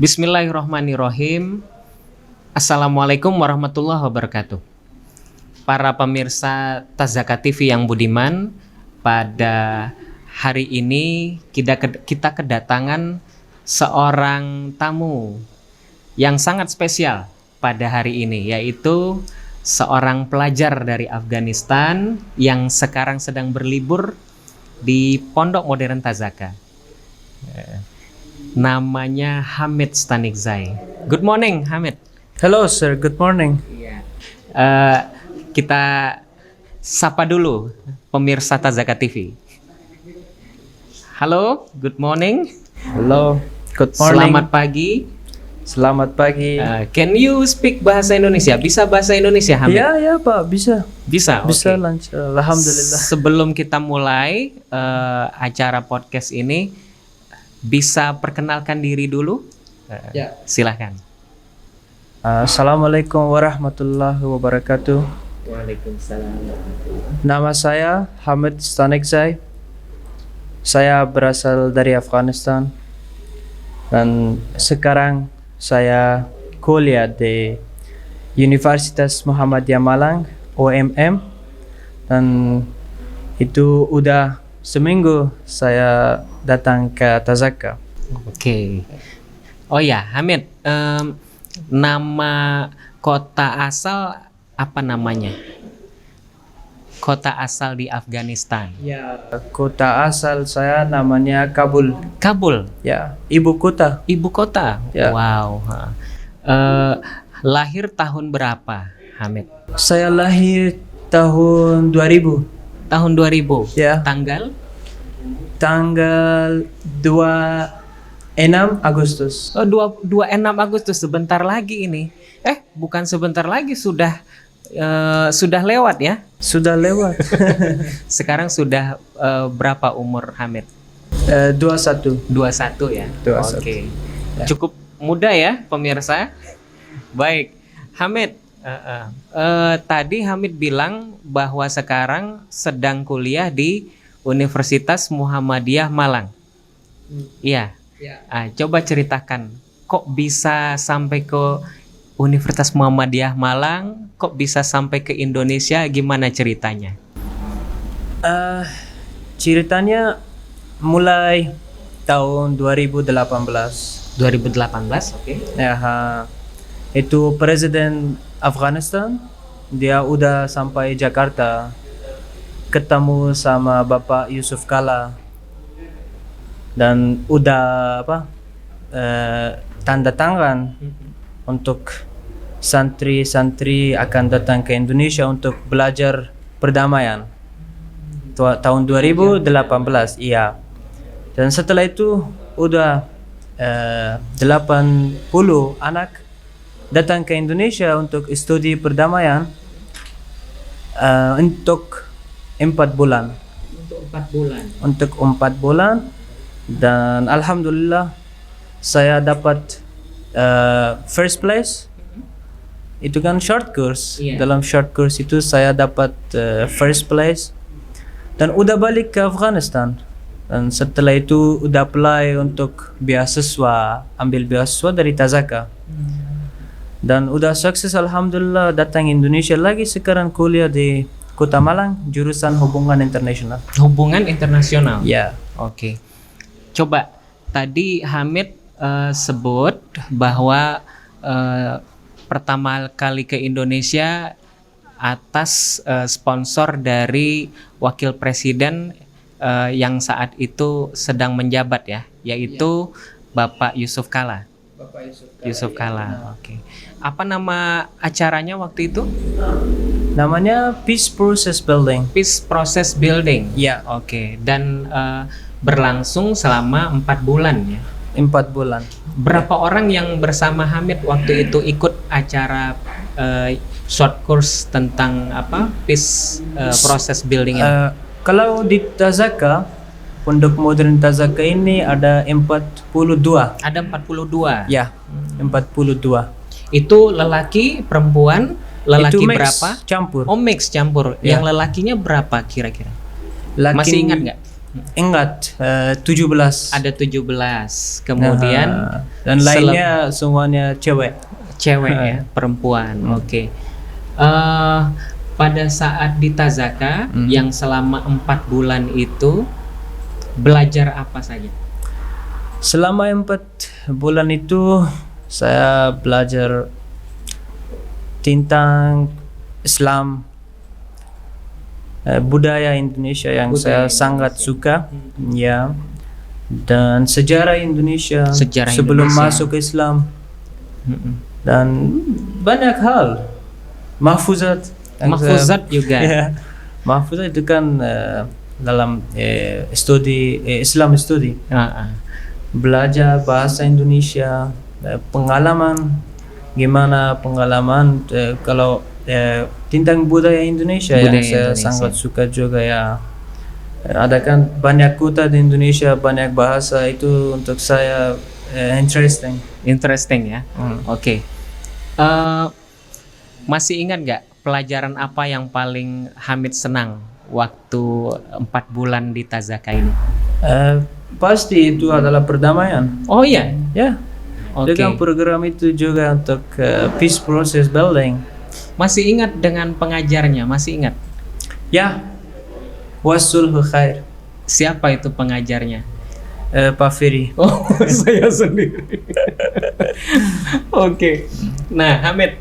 Bismillahirrahmanirrahim. Assalamualaikum warahmatullahi wabarakatuh. Para pemirsa Tazaka TV yang budiman, pada hari ini kita kedatangan seorang tamu yang sangat spesial pada hari ini, yaitu seorang pelajar dari Afghanistan yang sekarang sedang berlibur di Pondok Modern Tazaka. Namanya Hamid Stanikzai. Good morning, Hamid. Hello sir, good morning. Kita sapa dulu pemirsa Tazaka TV. Halo, good morning. Hello, good morning. Selamat pagi. Selamat pagi. Can you speak bahasa Indonesia? Bisa bahasa Indonesia, Hamid? Ya Pak, bisa. Bisa. Bisa Okay. lancar. Alhamdulillah. Sebelum kita mulai acara podcast ini, bisa perkenalkan diri dulu? Ya. Silahkan. Assalamualaikum warahmatullahi wabarakatuh. Waalaikumsalam. Nama saya Hamid Stanikzai. Saya berasal dari Afghanistan dan sekarang saya kuliah di Universitas Muhammadiyah Malang UMM, dan itu udah seminggu saya datang ke Tazaka. Oke. Oh ya, Hamid, nama kota asal apa namanya? Kota asal di Afghanistan. Ya, kota asal saya namanya Kabul. Kabul, Ya, ibu kota. ibu kota. Ya. Wow. Lahir tahun berapa, Hamid? Saya lahir tahun 2000. Tahun 2000. Ya. Tanggal? Tanggal 26 Agustus. Oh, 26 Agustus, sebentar lagi ini. Bukan sebentar lagi, sudah lewat ya. Sudah lewat. Sekarang sudah berapa umur Hamid? 21. 21 ya. 21. Oke. Ya. Cukup muda ya pemirsa. Baik, Hamid. Tadi Hamid bilang bahwa sekarang sedang kuliah di Universitas Muhammadiyah Malang. Iya. Coba ceritakan, kok bisa sampai ke Universitas Muhammadiyah Malang? Kok bisa sampai ke Indonesia? Gimana ceritanya? Ceritanya mulai tahun 2018. 2018, oke. Ya, itu Presiden Afghanistan, dia udah sampai Jakarta, ketemu sama Bapak Yusuf Kala, dan udah tanda tangan untuk santri-santri akan datang ke Indonesia untuk belajar perdamaian. Tahun 2018, iya. Dan setelah itu udah 80 anak datang ke Indonesia untuk studi perdamaian untuk 4 bulan. Untuk 4 bulan, dan alhamdulillah saya dapat first place. Itu kan short course. Iya. Dalam short course itu saya dapat first place dan udah balik ke Afghanistan. Dan setelah itu udah apply untuk beasiswa, ambil beasiswa dari Tazaka. Dan udah sukses alhamdulillah, datang Indonesia lagi, sekarang kuliah di Kota Malang, jurusan Hubungan Internasional. Hubungan internasional. Ya. Oke. Coba tadi Hamid sebut bahwa pertama kali ke Indonesia atas sponsor dari wakil presiden yang saat itu sedang menjabat ya, yaitu Bapak Yusuf Kala. Yusuf Kala. Oke. Apa nama acaranya waktu itu? Namanya Peace Process Building. Peace Process Building. Ya, Oke. Dan berlangsung selama 4 bulan ya. 4 bulan. Berapa orang yang bersama Hamid waktu itu ikut acara short course tentang Peace Process Building ini? Kalau di Tazaka, Pondok Modern Tazaka ini ada 42. Ada 42. Ya, 42. Itu lelaki, perempuan, lelaki Itu mix, berapa? campur. Oh, mix campur. Ya. Yang lelakinya berapa kira-kira? Laki- Masih ingat nggak? Ingat 17. Ada 17. Kemudian Dan lainnya semuanya cewek. cewek ya, perempuan. Oke. Pada saat di Tazaka yang selama 4 bulan itu belajar apa saja? Selama 4 bulan itu saya belajar tentang Islam, budaya Indonesia yang Budaya saya sangat suka, ya, dan sejarah Indonesia Sejarah sebelum Indonesia. masuk Islam, dan banyak hal. Mahfuzat. yang Mahfuzat juga. Ya, mahfuzat itu kan dalam studi Islam studi. Belajar bahasa Indonesia, pengalaman gimana pengalaman kalau tentang budaya Indonesia yang Budaya saya Indonesia. sangat suka juga ya. Ada kan banyak kota di Indonesia, banyak bahasa, itu untuk saya interesting. Interesting ya. Oke. Masih ingat nggak pelajaran apa yang paling Hamid senang waktu 4 bulan di Tazaka ini? Pasti itu adalah perdamaian. Oh iya. Ya. Oke. Dengan program itu juga untuk peace process building. Masih ingat dengan pengajarnya? Masih ingat? Ya. Wasulhu khair. Siapa itu pengajarnya? Pak Ferry. Oh, saya sendiri. Oke. Nah, Hamid,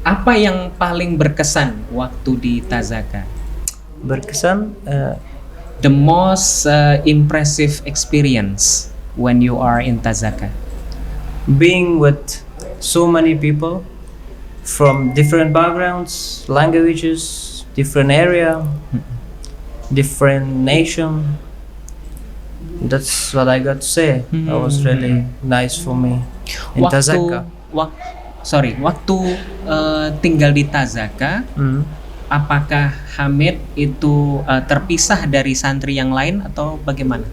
apa yang paling berkesan waktu di Tazaka? Berkesan The most impressive experience when you are in Tazaka? being with so many people from different backgrounds, languages, different area, different nation. That's what I got to say. That was really nice for me in Tazaka. Waktu tinggal di Tazaka, apakah Hamid itu terpisah dari santri yang lain atau bagaimana?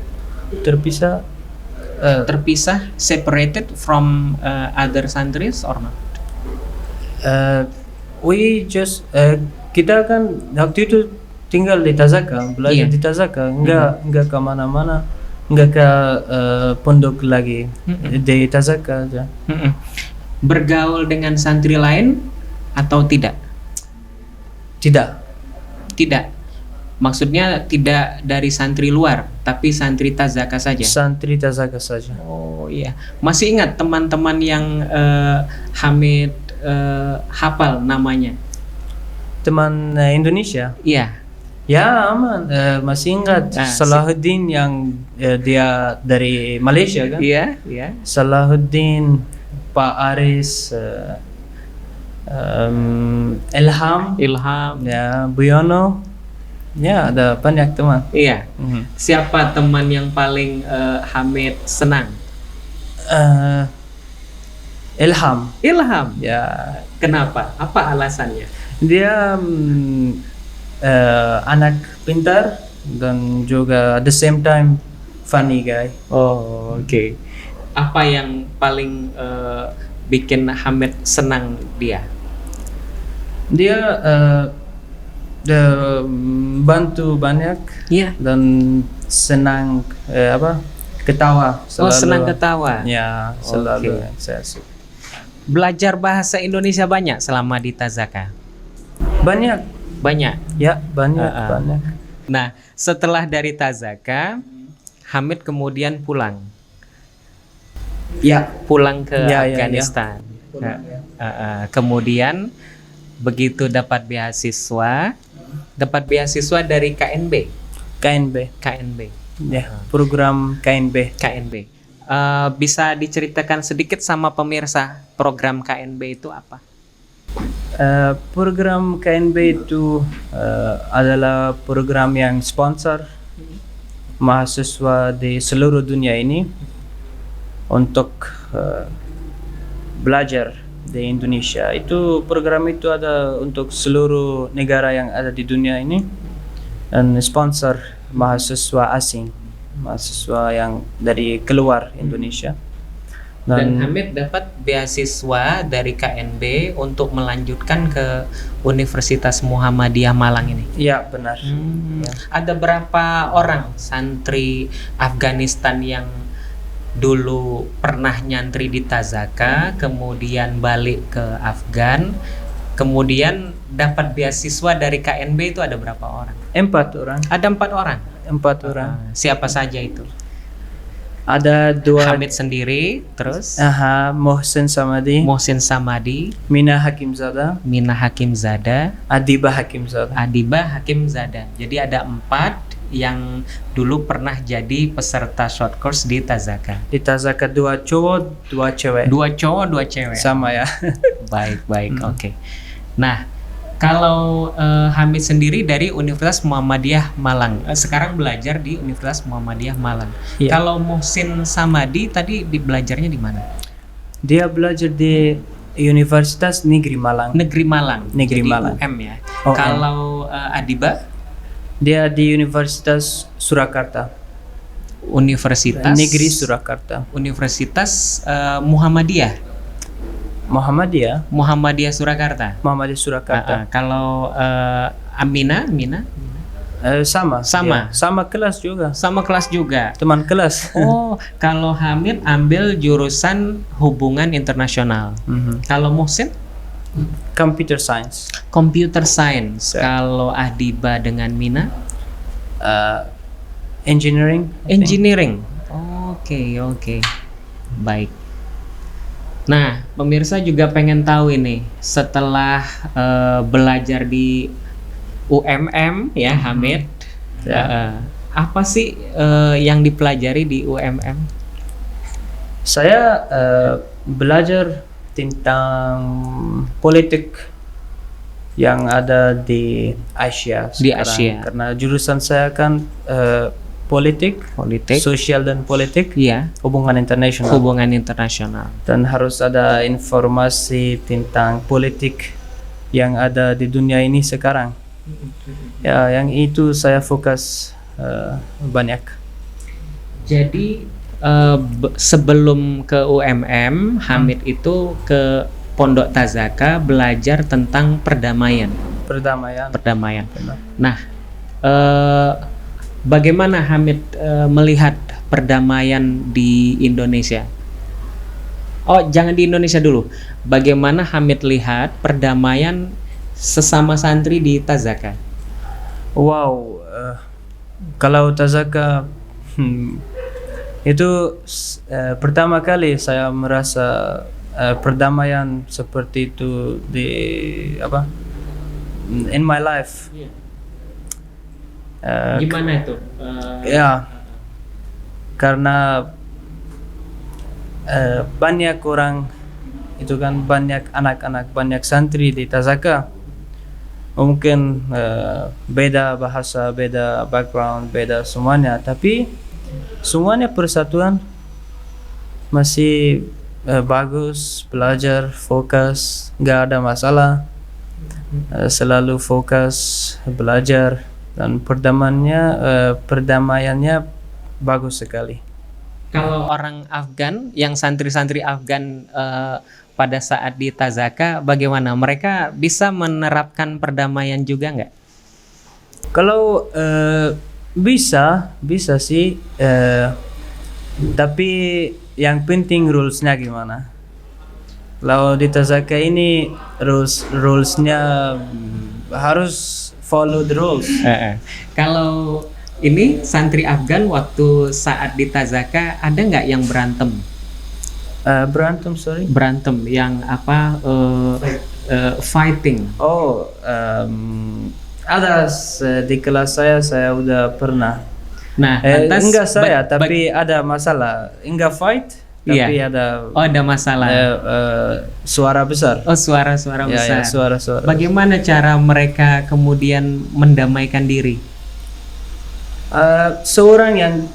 Terpisah. Terpisah, separated from other santris or not? We just kita kan waktu itu tinggal di Tazaka, belajar Iya. di Tazaka, enggak kemana-mana, enggak ke pondok lagi, di Tazaka aja. Bergaul dengan santri lain atau tidak? Tidak. Tidak. Maksudnya tidak dari santri luar, tapi santri Tazaka saja. Santri Tazaka saja. Oh iya. Masih ingat teman-teman yang Hamid hafal namanya? Teman Indonesia. Iya. Ya aman, masih ingat Salahuddin yang dia dari Malaysia kan? Iya, iya. Salahuddin, Pak Aris, Ilham, Ilham. ya Buyono, ya ada banyak teman. Iya. Siapa teman yang paling Hamid senang? Ilham, Ilham. ya Kenapa? Apa alasannya? dia anak pintar dan juga at the same time funny guy. Oh, oke. Apa yang paling bikin Hamid senang dia? Dia bantu banyak. Iya. Dan senang ketawa selalu. Oh, senang ketawa. Ya, selalu Oke. saya suka. Belajar bahasa Indonesia banyak selama di Tazaka? Banyak. Banyak. Ya, banyak. Nah, setelah dari Tazaka, Hamid kemudian pulang. Ya, Pulang ke Ya. Afghanistan. Kemudian begitu dapat beasiswa dari KNB. KNB. Ya, program KNB. Bisa diceritakan sedikit sama pemirsa program KNB itu apa? Program KNB itu adalah program yang sponsor mahasiswa di seluruh dunia ini untuk belajar di Indonesia. Program itu ada untuk seluruh negara yang ada di dunia ini dan sponsor mahasiswa asing, mahasiswa yang dari keluar Indonesia. Dan Hamid dapat beasiswa dari KNB untuk melanjutkan ke Universitas Muhammadiyah Malang ini. Ya, benar. Ya. Ada berapa orang santri Afghanistan yang dulu pernah nyantri di Tazaka, kemudian balik ke Afgan, kemudian dapat beasiswa dari KNB, itu ada berapa orang? 4 orang. Ada 4 orang. 4 orang. Siapa saja itu? Ada 2. Hamid sendiri, terus Mohsen Samadi, Mohsin Samadi, Mina Hakimzada, Mina Hakimzada, Adiba Hakimzada. Adiba Hakimzada. Jadi ada 4 yang dulu pernah jadi peserta short course di Tazaka. Di Tazaka 2 cowok, 2 cewek. 2 cowok, 2 cewek. Sama ya. Baik, oke. Nah, kalau Hamid sendiri dari Universitas Muhammadiyah Malang, sekarang belajar di Universitas Muhammadiyah Malang. Iya. Kalau Mohsin Samadi tadi belajarnya di mana? Dia belajar di Universitas Negeri Malang. Negeri Malang. Negeri Jadi Malang. UM ya. UM. Kalau Adiba? Dia di Universitas Surakarta. Universitas Negeri Surakarta. Universitas Muhammadiyah. Muhammadiyah Surakarta. Muhammadiyah Surakarta. Kalau Amina? Sama. Sama. Ya. Sama kelas juga. Sama kelas juga. Teman kelas. Oh, kalau Hamid ambil jurusan hubungan internasional. Kalau Mohsin? Computer Science. Computer Science. Ya. Kalau Adiba dengan Mina? Engineering. Engineering. Oke. Baik. Nah, pemirsa juga pengen tahu ini, setelah belajar di UMM ya, Hamid, apa sih yang dipelajari di UMM? Saya belajar tentang politik yang ada di Asia sekarang. Di Asia. Karena jurusan saya kan politik, sosial dan politik, iya, hubungan internasional. Hubungan internasional. Dan harus ada informasi tentang politik yang ada di dunia ini sekarang. Ya, yang itu saya fokus banyak. Jadi sebelum ke UMM, Hamid itu ke Pondok Tazaka belajar tentang perdamaian. Perdamaian. Benar. Nah, bagaimana Hamid melihat perdamaian di Indonesia? Oh, jangan di Indonesia dulu. Bagaimana Hamid lihat perdamaian sesama santri di Tazaka? Wow, kalau Tazaka itu pertama kali saya merasa perdamaian seperti itu di in my life. Gimana itu? Ya, karena banyak orang itu kan, banyak anak-anak, banyak santri di Tazaka, mungkin beda bahasa, beda background, beda semuanya, tapi semuanya persatuan, masih bagus, belajar, fokus, nggak ada masalah, selalu fokus belajar. Dan perdamaiannya bagus sekali. Kalau orang Afgan, yang santri-santri Afgan pada saat di Tazaka, bagaimana? Mereka bisa menerapkan perdamaian juga nggak? Kalau bisa sih, tapi yang penting rulesnya gimana? Kalau di Tazaka ini rulesnya harus follow the rules. Kalau ini santri Afgan waktu saat di Tazaka ada nggak yang berantem? Berantem yang apa? Fighting. Oh, ada di kelas saya udah pernah. Nah, enggak saya, tapi ada masalah. Enggak fight, tapi ada. Oh, ada masalah. Suara besar. Oh, suara-suara besar. Ya, suara. Bagaimana cara mereka kemudian mendamaikan diri? Seorang yang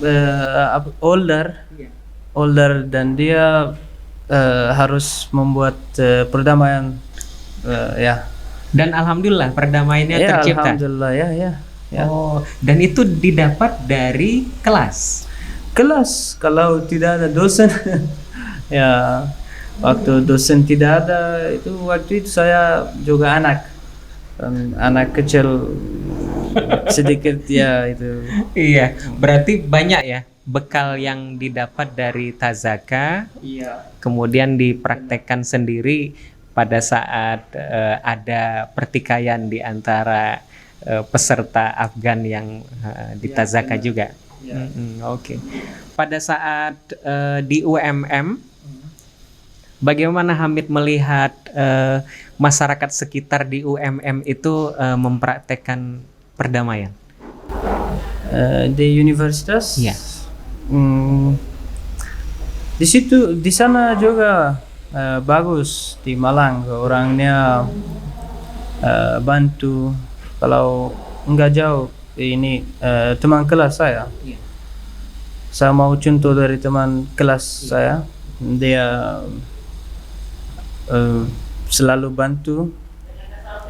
older dan dia harus membuat perdamaian, ya. Dan alhamdulillah perdamaiannya tercipta. Alhamdulillah, ya. Oh, dan itu didapat dari kelas. Kalau tidak ada dosen Ya, waktu dosen tidak ada itu waktu itu saya juga anak kecil sedikit ya itu. Iya, berarti banyak ya bekal yang didapat dari Tazaka, Iya. kemudian dipraktekkan sendiri pada saat ada pertikaian di antara peserta Afgan yang di Tazaka juga. Oke. Pada saat di UMM, bagaimana Hamid melihat masyarakat sekitar di UMM itu mempraktekkan perdamaian? Di universitas. Iya. Di sana juga bagus di Malang orangnya bantu kalau enggak jauh ini teman kelas saya. Iya. Saya mau contoh dari teman kelas saya, dia selalu bantu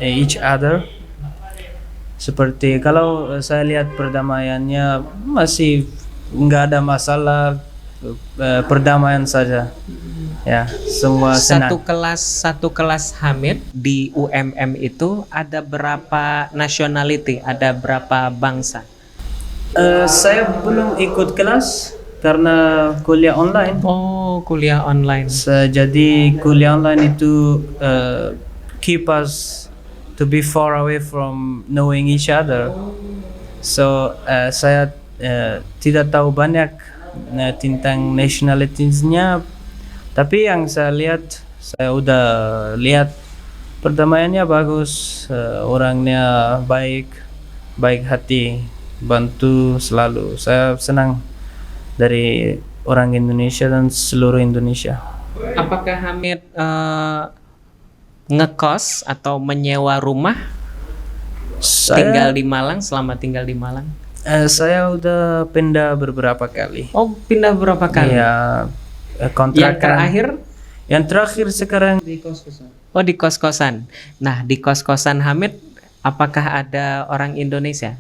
each other. Seperti kalau saya lihat perdamaiannya masih nggak ada masalah, perdamaian saja. Ya, semua senang. Satu kelas Hamid di UMM itu ada berapa nationality, ada berapa bangsa? Saya belum ikut kelas karena kuliah online. Oh, kuliah online. Jadi kuliah online itu keep us to be far away from knowing each other. So saya tidak tahu banyak tentang nationalities-nya, tapi yang saya udah lihat perdamaiannya bagus, orangnya baik hati, bantu selalu. Saya senang dari orang Indonesia dan seluruh Indonesia. Apakah Hamid ngekos atau menyewa rumah tinggal di Malang, selama tinggal di Malang? Saya udah pindah beberapa kali. Oh, pindah berapa kali? Ya, Yang kontrakan. terakhir? Yang terakhir sekarang Di kos-kosan. Oh, di kos-kosan. Nah, di kos-kosan Hamid, apakah ada orang Indonesia?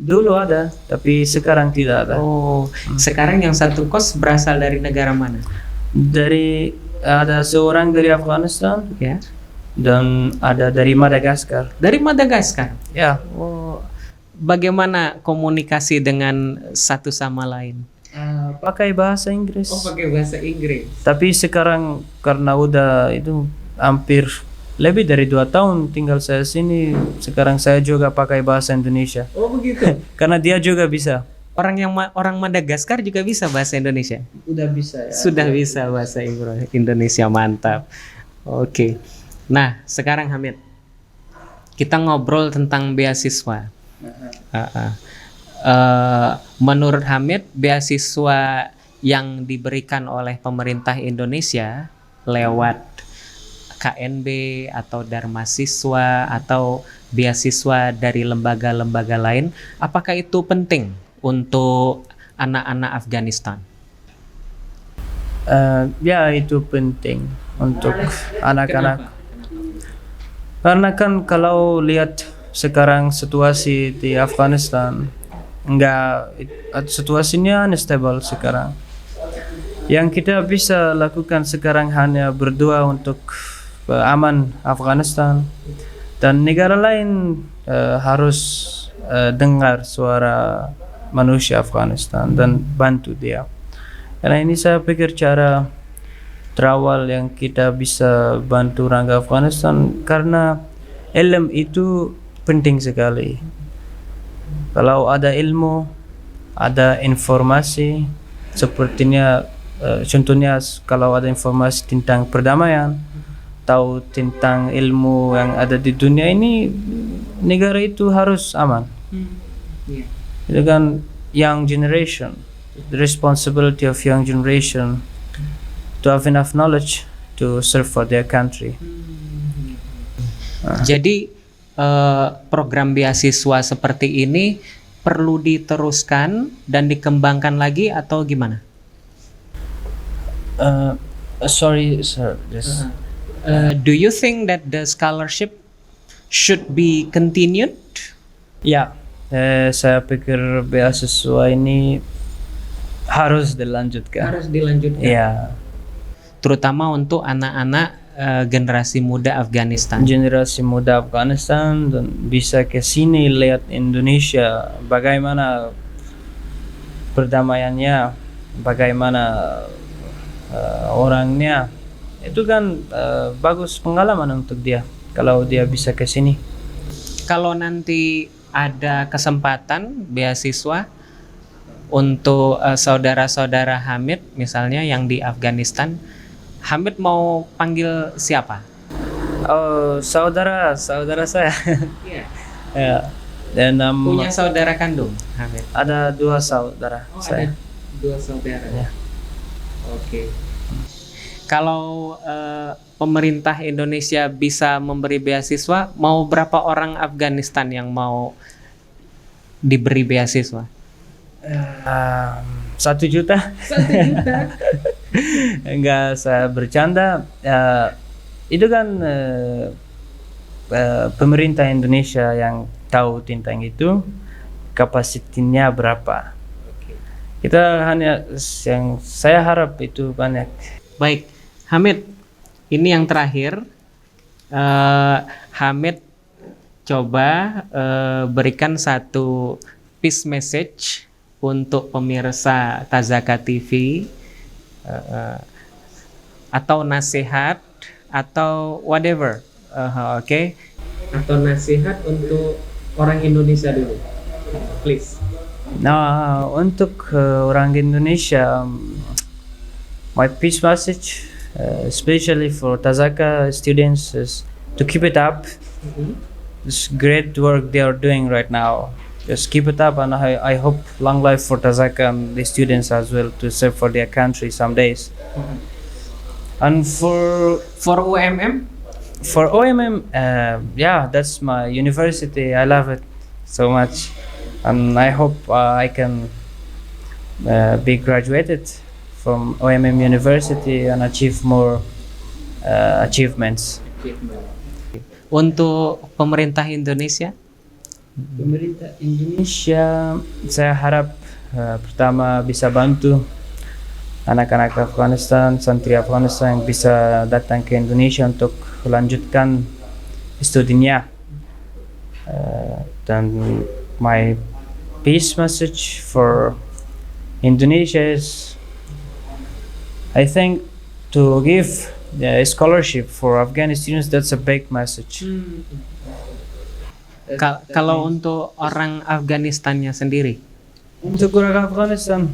dulu ada, tapi sekarang tidak ada. Oh, sekarang yang satu kos berasal dari negara mana? Ada seorang dari Afghanistan Ya, dan ada dari Madagaskar. dari Madagaskar. Ya, Oh, bagaimana komunikasi dengan satu sama lain? pakai bahasa Inggris. pakai bahasa Inggris. Tapi sekarang karena udah itu hampir lebih dari 2 tahun tinggal saya sini, sekarang saya juga pakai bahasa Indonesia. Oh, begitu. Karena dia juga bisa. Orang Madagaskar juga bisa bahasa Indonesia. Udah bisa ya. Sudah bisa bahasa Indonesia, mantap. Oke. Nah, sekarang Hamid, kita ngobrol tentang beasiswa. Menurut Hamid, beasiswa yang diberikan oleh pemerintah Indonesia lewat KNB atau Dharma Siswa atau beasiswa dari lembaga-lembaga lain, apakah itu penting untuk anak-anak Afghanistan? Ya, itu penting untuk anak-anak. Karena kan kalau lihat sekarang situasi di Afghanistan, situasinya unstable sekarang. Yang kita bisa lakukan sekarang hanya berdoa untuk aman Afghanistan, dan negara lain harus dengar suara manusia Afghanistan dan bantu dia. Karena ini saya pikir cara terawal yang kita bisa bantu orang Afghanistan, karena ilmu itu penting sekali. Kalau ada ilmu, ada informasi, sepertinya contohnya kalau ada informasi tentang perdamaian, tahu tentang ilmu yang ada di dunia ini, negara itu harus aman. Itu kan young generation, the responsibility of young generation to have enough knowledge to serve for their country. Jadi program beasiswa seperti ini perlu diteruskan dan dikembangkan lagi atau gimana? Sorry, sir. Do you think that the scholarship should be continued? Ya, saya pikir beasiswa ini harus dilanjutkan. Harus dilanjutkan. Ya, terutama untuk anak-anak generasi muda Afghanistan. Generasi muda Afghanistan dan bisa ke sini lihat Indonesia bagaimana perdamaiannya, bagaimana orangnya. Itu kan bagus pengalaman untuk dia kalau dia bisa ke sini. Kalau nanti ada kesempatan beasiswa untuk saudara-saudara Hamid misalnya yang di Afghanistan, Hamid mau panggil siapa? Oh, saudara saya. Iya. Ya. Dan Punya saudara kandung, Hamid? ada 2 saudara saya. Ada 2 saudara. Ya. Oke. Kalau pemerintah Indonesia bisa memberi beasiswa, mau berapa orang Afghanistan yang mau diberi beasiswa? 1 juta. 1 juta. Enggak, saya bercanda. Itu kan pemerintah Indonesia yang tahu tentang itu, kapasitinya berapa. Kita hanya yang saya harap itu banyak. Baik, Hamid, ini yang terakhir. Hamid coba berikan satu peace message untuk pemirsa Tazaka TV, atau nasihat atau whatever, oke? Atau nasihat untuk orang Indonesia dulu, please. Nah, untuk orang Indonesia, my peace message, especially for Tazaka students, is to keep it up. This great work they are doing right now. Just keep it up, and I hope long life for Tazaka and the students as well to serve for their country some days. And for UMM, OMM, yeah, that's my university. I love it so much, and I hope I can be graduated from OMM University and achieve more achievements. untuk pemerintah Indonesia, Pemerintah Indonesia, saya harap pertama bisa bantu anak-anak Afghanistan, santri Afghanistan yang bisa datang ke Indonesia untuk melanjutkan studinya. Dan my peace message for Indonesia is, I think, to give a scholarship for Afghan students. That's a big message. kalau untuk orang Afghanistannya sendiri, Untuk orang Afghanistan,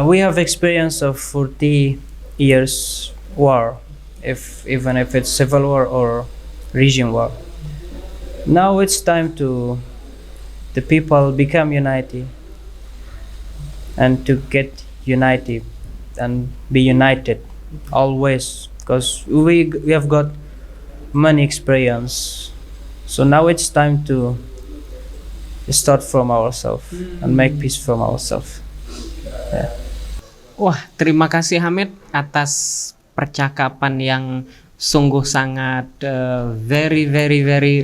we have experience of 40 years war, even if it's civil war or region war. Now it's time to the people become united and to get united and be united always, because we have got many experience. So now it's time to start from ourselves and make peace from ourselves. Yeah. wah, terima kasih Hamid atas percakapan yang sungguh sangat very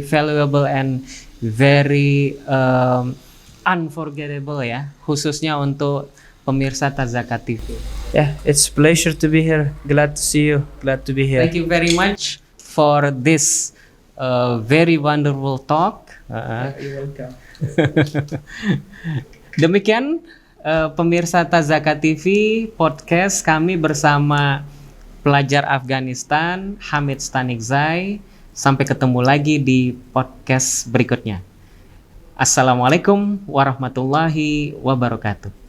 valuable and very unforgettable ya, khususnya untuk pemirsa Tazaka TV. Yeah, it's a pleasure to be here. Glad to see you. Glad to be here. Thank you very much for this very wonderful talk. You're welcome. Demikian pemirsa Tazaka TV podcast kami bersama pelajar Afghanistan Hamid Stanigzai. Sampai ketemu lagi di podcast berikutnya. Assalamualaikum warahmatullahi wabarakatuh.